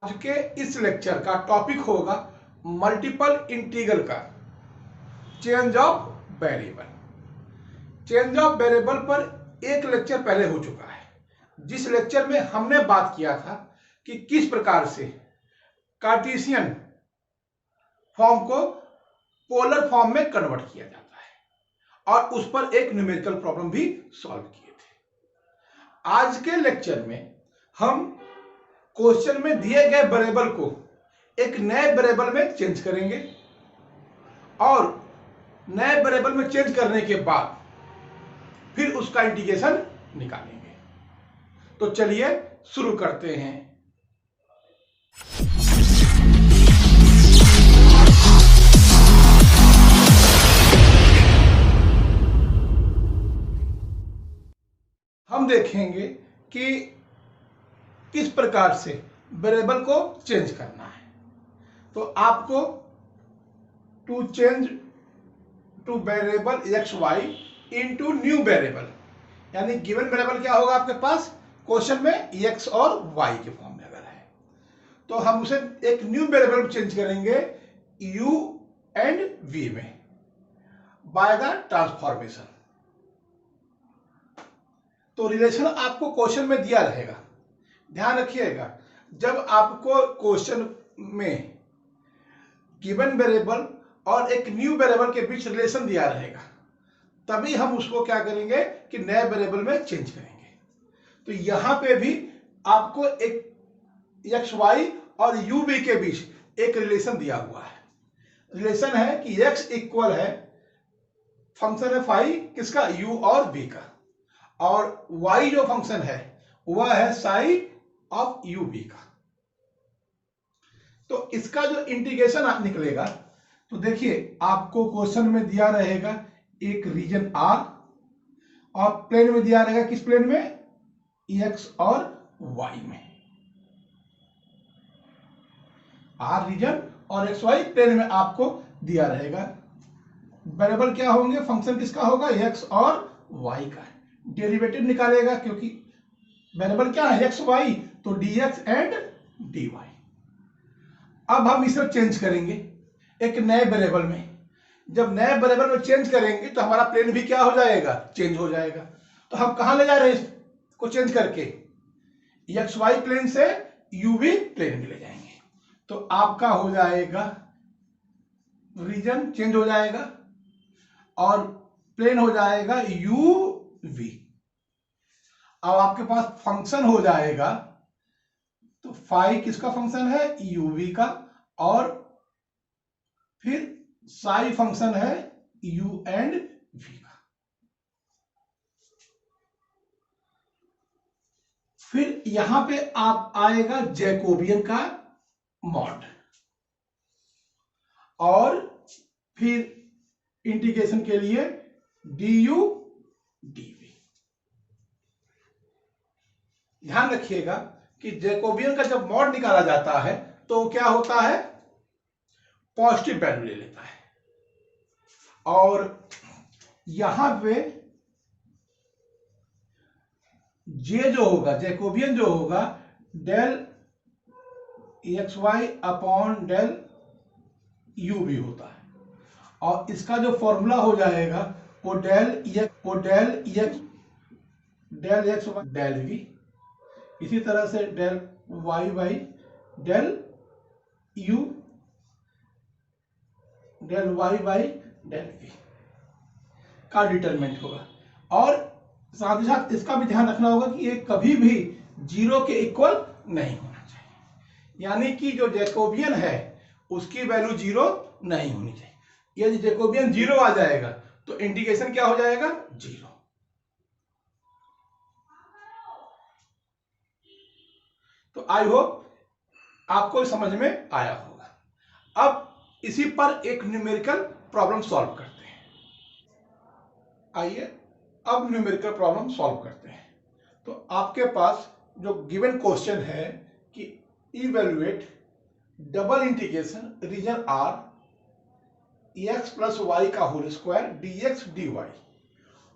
आज के इस लेक्चर का टॉपिक होगा मल्टीपल इंटीग्रल का change of variable. Change of variable पर एक लेक्चर पहले हो चुका है, जिस लेक्चर में हमने बात किया था कि किस प्रकार से कार्टेशियन फॉर्म को पोलर फॉर्म में कन्वर्ट किया जाता है और उस पर एक न्यूमेरिकल प्रॉब्लम भी सॉल्व किए थे। आज के लेक्चर में हम क्वेश्चन में दिए गए वेरिएबल को एक नए वेरिएबल में चेंज करेंगे और नए वेरिएबल में चेंज करने के बाद फिर उसका इंटीग्रेशन निकालेंगे। तो चलिए शुरू करते हैं। हम देखेंगे कि किस प्रकार से वेरिएबल को चेंज करना है। तो आपको to change two variable X Y into new variable, यानी गिवन वेरिएबल क्या होगा आपके पास क्वेश्चन में एक्स और वाई के फॉर्म में अगर है तो हम उसे एक न्यू वेरिएबल में चेंज करेंगे u एंड v में बाय द ट्रांसफॉर्मेशन। तो रिलेशन आपको क्वेश्चन में दिया रहेगा, ध्यान रखिएगा। जब आपको क्वेश्चन में गिवन वेरिएबल और एक न्यू वेरिएबल के बीच रिलेशन दिया रहेगा, तभी हम उसको क्या करेंगे कि नए वेरिएबल में चेंज करेंगे। तो यहां पे भी आपको एक एक्स वाई और यू वी के बीच एक रिलेशन दिया हुआ है। रिलेशन है कि x इक्वल है फंक्शन है फाई किसका, u और v का, और y जो फंक्शन है वह है साई ऑफ यू वी का। तो इसका जो इंटीग्रेशन निकलेगा, तो देखिए आपको क्वेश्चन में दिया रहेगा एक रीजन R और प्लेन में दिया रहेगा किस प्लेन में, x और y में। R रीजन और x y प्लेन में आपको दिया रहेगा। वेरिएबल क्या होंगे, फंक्शन किसका होगा, x और y का। डेरिवेटिव निकालेगा क्योंकि वेरिएबल क्या है x y, तो dx एंड dy। अब हम इसे चेंज करेंगे एक नए वेरिएबल में। जब नए वेरिएबल में चेंज करेंगे तो हमारा प्लेन भी क्या हो जाएगा, चेंज हो जाएगा। तो हम कहां ले जा रहे हैं इसको चेंज करके, एक्स वाई प्लेन से यू वी प्लेन में ले जाएंगे। तो आपका हो जाएगा रीजन चेंज हो जाएगा और प्लेन हो जाएगा यू वी। अब आपके पास फंक्शन हो जाएगा, तो फाई किसका फंक्शन है, यू वी का, और फिर साई फंक्शन है u एंड v का। फिर यहां पे आप आएगा जैकोबियन का मॉड और फिर इंटीग्रेशन के लिए du dv। ध्यान रखिएगा कि जैकोबियन का जब मॉड निकाला जाता है तो क्या होता है, पॉजिटिव वैल्यू ले लेता है। और यहां पे जे जो होगा, जैकोबियन जो होगा, del X Y upon del U भी होता है। और इसका जो फॉर्मूला हो जाएगा वो डेल एक्स डेल वी, इसी तरह से del Y by del U, del Y by del V का डिटरमिनेंट होगा। और साथ ही साथ इसका भी ध्यान रखना होगा कि ये कभी भी जीरो के इक्वल नहीं होना चाहिए, यानी कि जो जैकोबियन है उसकी वैल्यू जीरो नहीं होनी चाहिए। यदि जैकोबियन जीरो आ जाएगा तो इंटीग्रेशन क्या हो जाएगा, जीरो। तो आई होप आपको समझ में आया होगा। अब इसी पर एक न्यूमेरिकल प्रॉब्लम सॉल्व करते हैं। आइए अब न्यूमेरिकल प्रॉब्लम सॉल्व करते हैं। तो आपके पास जो गिवन क्वेश्चन है कि evaluate double integration region R x plus y का whole square dx dy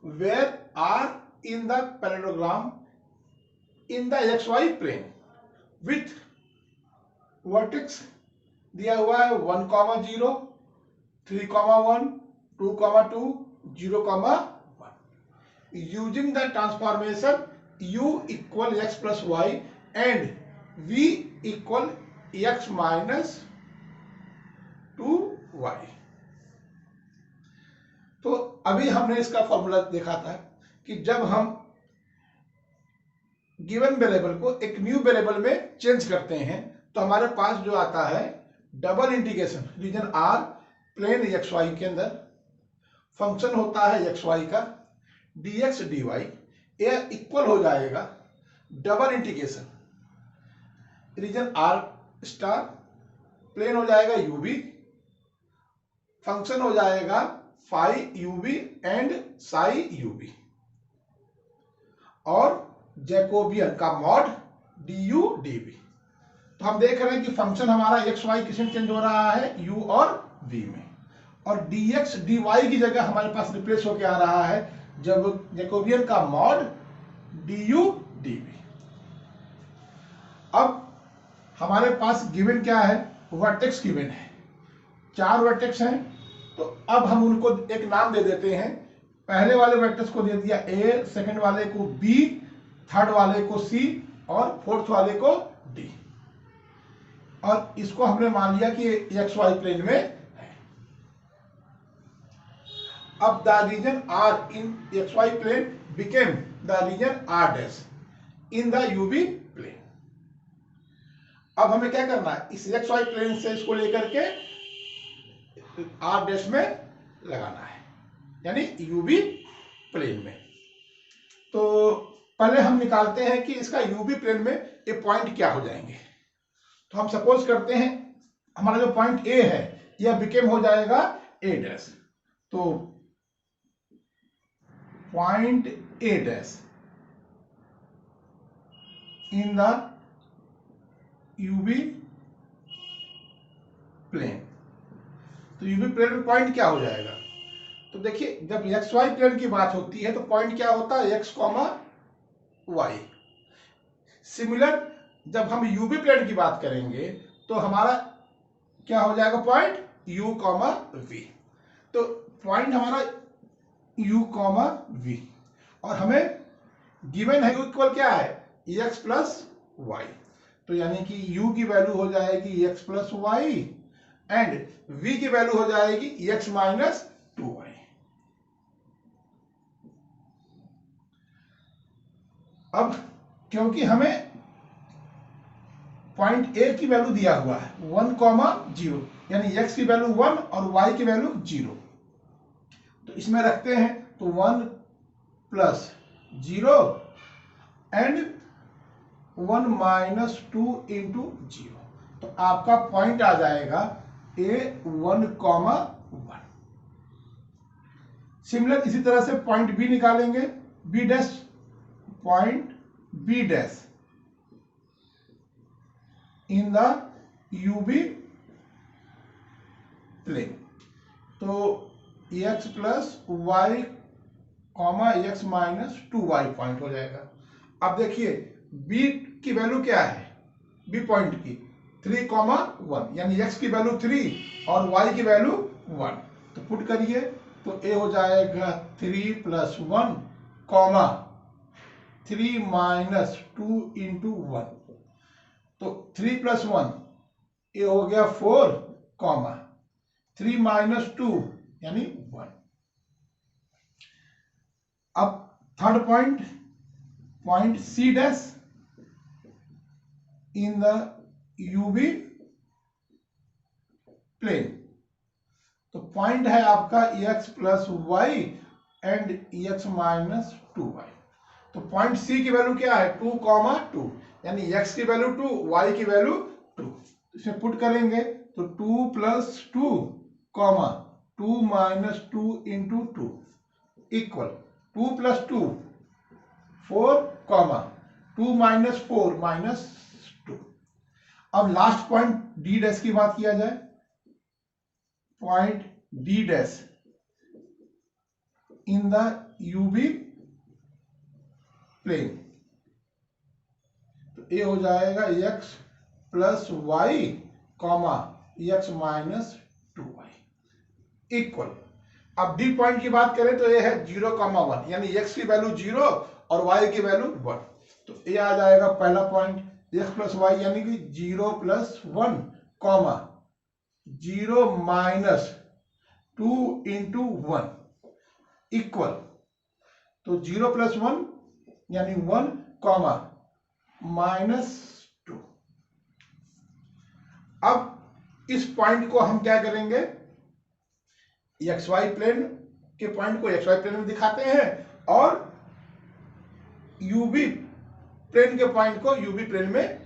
where R in the parallelogram in the xy plane with vertex दिया हुआ है 1, 0, 3, 1, 2, 2, 0, 1. Using the transformation u equal x plus y and v equal x minus 2y. तो अभी हमने इसका formula देखा था कि जब हम गिवन वेरिएबल को एक न्यू वेरिएबल में चेंज करते हैं तो हमारे पास जो आता है double integration region R plane X Y के अंदर फंक्शन होता है एक्स वाई का dx dy ये इक्वल हो जाएगा double integration region R star plane हो जाएगा यूबी फंक्शन हो जाएगा phi U B and psi U B और जैकोबियन का mod D U D B. तो हम देख रहे हैं कि फंक्शन हमारा एक्स वाई किसमें चेंज हो रहा है यू और वी में और dx dy की जगह हमारे पास रिप्लेस होकर आ रहा है जब जैकोबियन का mod D U D B. अब हमारे पास गिवन क्या है वर्टेक्स गिवन है 4 वर्टेक्स हैं तो अब हम उनको एक नाम दे देते हैं. पहले वाले वर्टेक्स को दे दिया ए सेकंड वाले को बी थर्ड वाले को सी और फोर्थ वाले को डी और इसको हमने मान लिया कि एक्स वाई प्लेन में है. अब the region R in X Y plane became the region R dash in the UV plane. अब हमें क्या करना है इस एक्स वाई प्लेन से इसको लेकर के आर डैश में लगाना है यानी यूवी प्लेन में. तो पहले हम निकालते हैं कि इसका यूवी प्लेन में ये पॉइंट क्या हो जाएंगे. तो हम सपोज करते हैं हमारा जो पॉइंट ए है यह बिकेम हो जाएगा ए डैश. तो point A dash in the UV plane. तो यूवी प्लेन में पॉइंट क्या हो जाएगा. तो देखिए जब एक्स वाई प्लेन की बात होती है तो पॉइंट क्या होता है एक्स कॉमा वाई. सिमिलर जब हम यूवी प्लेन की बात करेंगे तो हमारा क्या हो जाएगा पॉइंट यू कॉमा वी. तो पॉइंट हमारा यू कॉमा वी और हमें गिवन है यू इक्वल क्या है एक्स प्लस वाई. तो यानी कि u की वैल्यू हो जाएगी x plus Y and v की वैल्यू हो जाएगी x माइनस 2y. अब क्योंकि हमें पॉइंट a की वैल्यू दिया हुआ है 1, 0 यानी x की वैल्यू 1 और y की वैल्यू 0 तो इसमें रखते हैं तो 1 प्लस 0 एंड 1 माइनस 2 इंटू 0. तो आपका पॉइंट आ जाएगा a 1, 1. सिमिलर इसी तरह से पॉइंट b निकालेंगे b dash point b dash in the UV plane. तो x plus Y comma x minus 2y point हो जाएगा. अब देखिए b की वैल्यू क्या है b पॉइंट की 3, 1 यानी x की वैल्यू 3 और y की वैल्यू 1. तो पुट करिए तो a हो जाएगा 3 प्लस 1 कॉमा 3 माइनस 2 इंटू 1. तो 3 प्लस 1 ये हो गया 4 कॉमा 3 माइनस 2 यानी 1. अब third point C dash in the UV plane. तो पॉइंट है आपका x plus Y and x minus 2y. तो पॉइंट सी की वैल्यू क्या है 2, 2 यानी x की वैल्यू 2 y की वैल्यू 2. इसमें पुट करेंगे तो 2 plus 2 comma 2 minus 2 into 2 equal 2 plus 2 4 comma 2 minus 4 minus 2. अब लास्ट पॉइंट डी डैश की बात किया जाए point D dash in the UV plane. तो ये हो जाएगा x plus Y comma X minus 2y equal, अब डी पॉइंट की बात करें तो ये है 0,1, यानी x की वैल्यू 0 और y की वैल्यू 1, तो ये आ जाएगा पहला पॉइंट x प्लस वाई यानी कि 0 plus 1 comma 0 minus 2 into 1 equal, तो 0 प्लस 1 यानी 1 कॉमा माइनस 2। अब इस पॉइंट को हम क्या करेंगे, एक्स वाई प्लेन के पॉइंट को एक्स वाई प्लेन में दिखाते हैं और यूबी प्लेन के पॉइंट को यूबी प्लेन में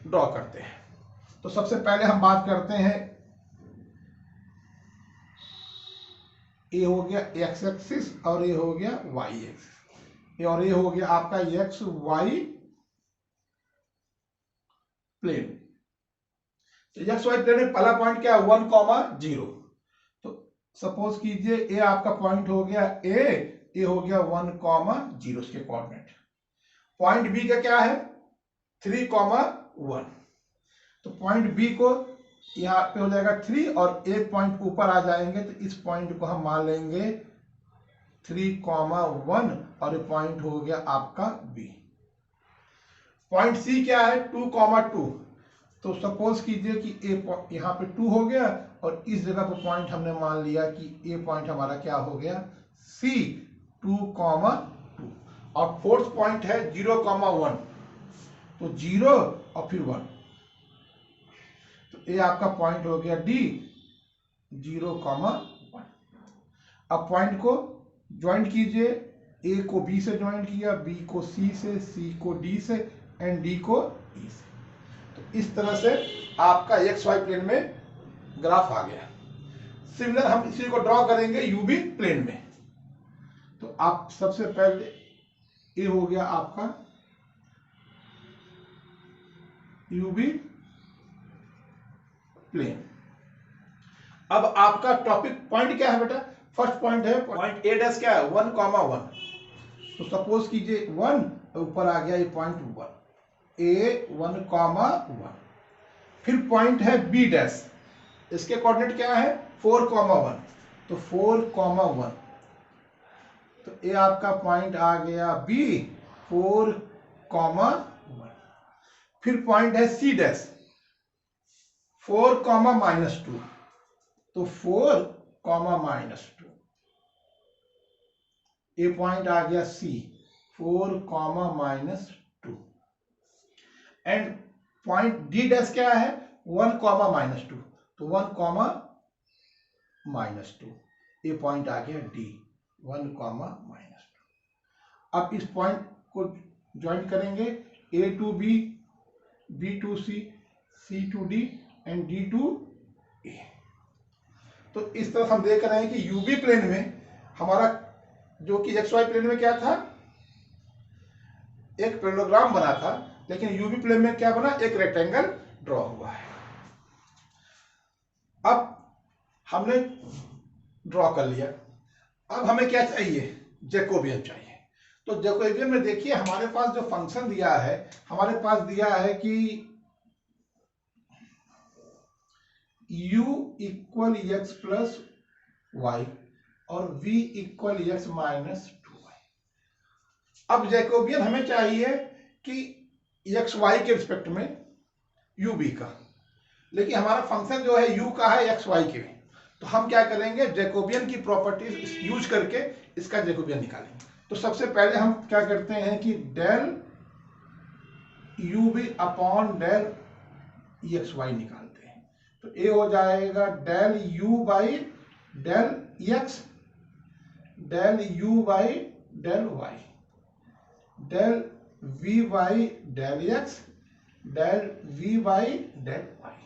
ड्रॉ करते हैं। तो सबसे पहले हम बात करते हैं, ये हो गया एक्स एक्सिस और ये हो गया वाई एक्सिस, और ये हो गया आपका एक्स वाई प्लेन। तो एक्स वाई प्लेन में पहला पॉइंट क्या है 1,0, तो सपोज कीजिए ये आपका पॉइंट हो गया ए, ये हो गया 1,0 उसके कोऑर्डिनेट। पॉइंट बी का क्या है 3,1, तो पॉइंट बी को यहाँ पे हो जाएगा 3 और एक पॉइंट ऊपर आ जाएंगे, तो इस पॉइंट को हम मान लेंगे 3,1 और ये पॉइंट हो गया आपका बी। पॉइंट सी क्या है 2,2, तो सपोज कीजिए कि ए यहाँ पे 2 हो गया और इस जगह पर पॉइंट हमने मान लिया कि ए पॉइंट हमारा क्या हो गया सी 2,2, और फोर्थ पॉइंट है 0,1, तो 0 और फिर 1, तो ये आपका पॉइंट हो गया डी 0,1। अब पॉइंट को ज्वाइंट कीजिए, ए को बी से ज्वाइंट किया, बी को सी से, सी को डी से एंड डी को ई से, तो इस तरह से आपका एक्स वाई प्लेन में ग्राफ आ गया। सिमिलर हम इसी को ड्रॉ करेंगे यूबी प्लेन में, तो आप सबसे पहले ये हो गया आपका यूबी प्लेन। अब आपका टॉपिक पॉइंट क्या है बेटा, फर्स्ट पॉइंट है पॉइंट ए डैश क्या है 1,1, तो सपोज कीजिए 1 ऊपर आ गया ये पॉइंट 1 ए 1,1, फिर पॉइंट है बी डैश, इसके कोऑर्डिनेट क्या है 4,1, तो 4,1, तो ये आपका पॉइंट आ गया बी 4,1, फिर पॉइंट है सी डैश 4,-2, तो 4,-2, ये पॉइंट आ गया सी 4,-2, एंड पॉइंट डी डैश क्या है 1,-2, तो 1,-2, ये पॉइंट आ गया डी 1,-2। अब इस पॉइंट को ज्वाइन करेंगे A to B, B to C, C to D and D to A. तो इस तरह हम देख रहे हैं कि यूबी प्लेन में हमारा जो कि एक्स वाई प्लेन में क्या था एक पैरेललोग्राम बना था, लेकिन यूबी प्लेन में क्या बना एक रेक्टेंगल ड्रॉ हुआ है। अब हमने ड्रॉ कर लिया, अब हमें क्या चाहिए जैकोबियन चाहिए। तो जैकोबियन में देखिए हमारे पास जो फंक्शन दिया है, हमारे पास दिया है कि u equal X plus Y और v equal X minus 2y। अब जैकोबियन हमें चाहिए कि एक्स वाई के रिस्पेक्ट में u v का, लेकिन हमारा फंक्शन जो है u का है एक्स वाई के, तो हम क्या करेंगे जैकोबियन की प्रॉपर्टीज यूज करके इसका जैकोबियन निकालेंगे। तो सबसे पहले हम क्या करते हैं कि del u v upon del X Y निकालते हैं, तो ये हो जाएगा del u by del X, del u by del Y, del v by del X, del v by del Y.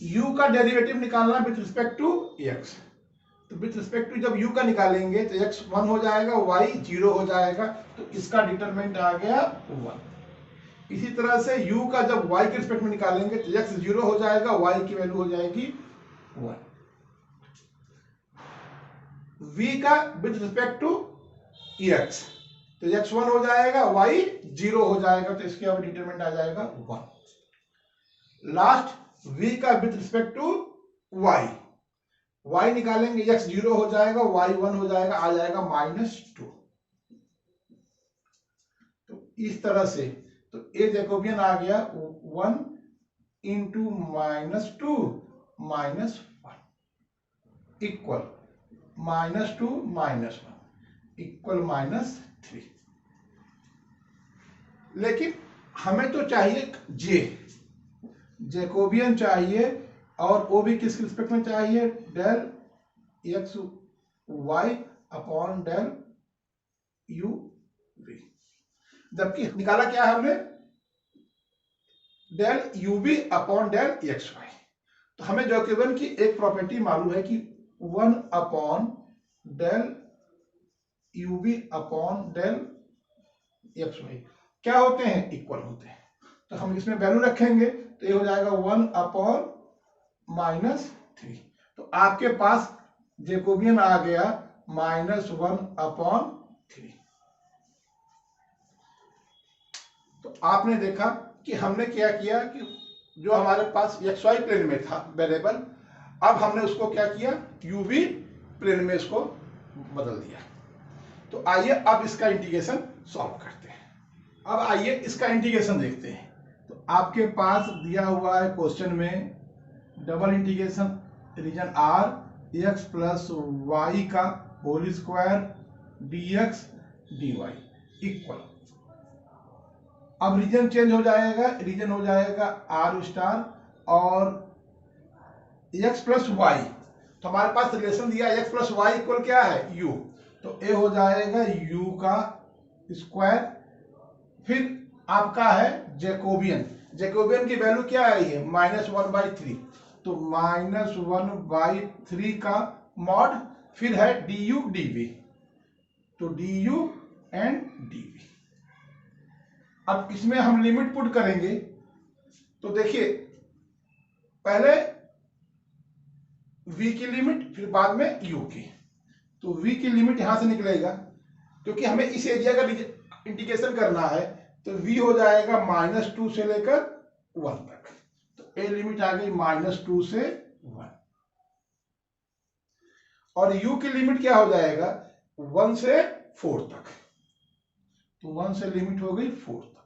u का डेरिवेटिव निकालना विथ रिस्पेक्ट टू x, तो with respect to जब u का निकालेंगे तो x 1 हो जाएगा, y 0 हो जाएगा, तो इसका डिटरमिनेंट आ गया 1। इसी तरह से u का जब y के रिस्पेक्ट में निकालेंगे तो x 0 हो जाएगा, y की वैल्यू हो जाएगी 1। v का विथ रिस्पेक्ट टू x, तो x1 हो जाएगा, y 0 हो जाएगा, तो इसके अब डिटरमिनेंट आ जाएगा 1। लास्ट v का विद रिस्पेक्ट टू y निकालेंगे, x 0 हो जाएगा, y 1 हो जाएगा, आ जाएगा -2। तो इस तरह से तो ए जैकोबियन आ गया 1 इंटू -2 -1 इक्वल -2 -1 इक्वल -3। लेकिन हमें तो चाहिए जैकोबियन चाहिए, और वो भी किस रिस्पेक्ट में चाहिए, del X Y upon del U V. जबकि निकाला क्या है हमने, del U V upon del X Y. तो हमें जैकोबियन की एक प्रॉपर्टी मालूम है कि 1 upon del U V upon del X Y क्या होते हैं, इक्वल होते हैं। तो हम इसमें वैल्यू रखेंगे, तो ये हो जाएगा 1 अपॉन -3। तो आपके पास जैकोबियन आ गया -1 अपॉन 3। तो आपने देखा कि हमने क्या किया कि जो हमारे पास XY प्लेन में था वेरिएबल, अब हमने उसको क्या किया, UV प्लेन में इसको बदल दिया। तो आइए अब इसका इंटीग्रेशन सॉल्व करते हैं। अब आइए इसका इंटीग्रेशन देखते हैं। तो आपके पास दिया हुआ है क्वेश्चन में double integration region R x plus y का whole square dx dy equal, अब रीजन चेंज हो जाएगा, रीजन हो जाएगा R स्टार और x प्लस वाई। तो हमारे पास रिलेशन दिया है x प्लस वाई इक्वल क्या है, u। तो a हो जाएगा u का स्क्वायर, फिर आपका है जैकोबियन। जैकोबियन की वैल्यू क्या है, ये -1/3। तो -1/3 का मॉड, फिर है du dv। तो du एंड dv। अब इसमें हम लिमिट पुट करेंगे, तो देखिए पहले v की लिमिट, फिर बाद में u की। तो v की लिमिट यहां से निकलेगा, क्योंकि हमें इस एरिया का इंटीग्रेशन करना है। तो v हो जाएगा -2 से लेकर 1 तक। तो a लिमिट आ गई -2 से 1, और u की लिमिट क्या हो जाएगा, 1 से 4 तक। तो 1 से लिमिट हो गई 4 तक।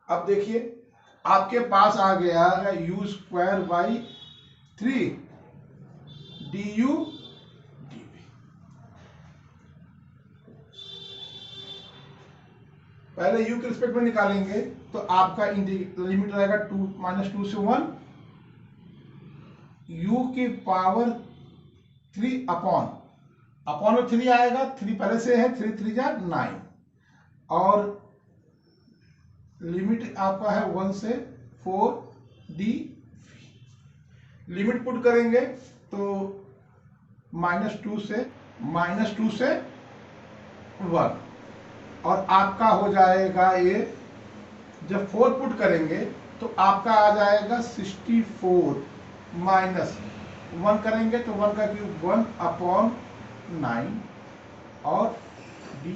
अब देखिए आपके पास आ गया है u square by 3 du dv। पहले u के रिस्पेक्ट में निकालेंगे, तो आपका लिमिट रहेगा -2 से 1, u की पावर 3 अपॉन में 3 आएगा, 3 पहले से है, 3 3 जा 9, और लिमिट आपका है 1 से 4 डी। लिमिट पुट करेंगे तो -2 से 1, और आपका हो जाएगा ये, जब 4 पुट करेंगे तो आपका आ जाएगा 64 माइनस 1 करेंगे तो 1 का क्यूब 1/9 और डी।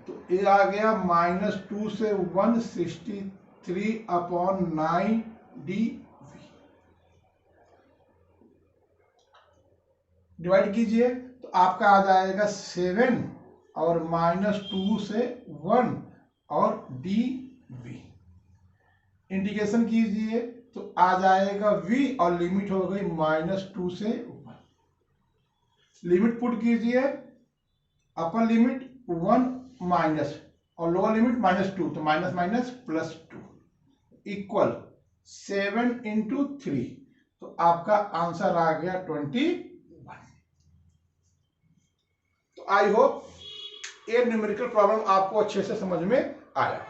तो ये आ गया -2 से 1 63/9 डी। डिवाइड कीजिए तो आपका आ जाएगा 7 और -2 से 1 और डी वी। इंटीग्रेशन कीजिए तो आ जाएगा v, और लिमिट हो गई -2 से 1। लिमिट पुट कीजिए, अपर लिमिट 1 माइनस और लोअर लिमिट -2, तो माइनस माइनस +2 इक्वल 7 × 3। तो आपका आंसर आ गया 21। तो आई होप ये न्यूमेरिकल प्रॉब्लम आपको अच्छे से समझ में आया।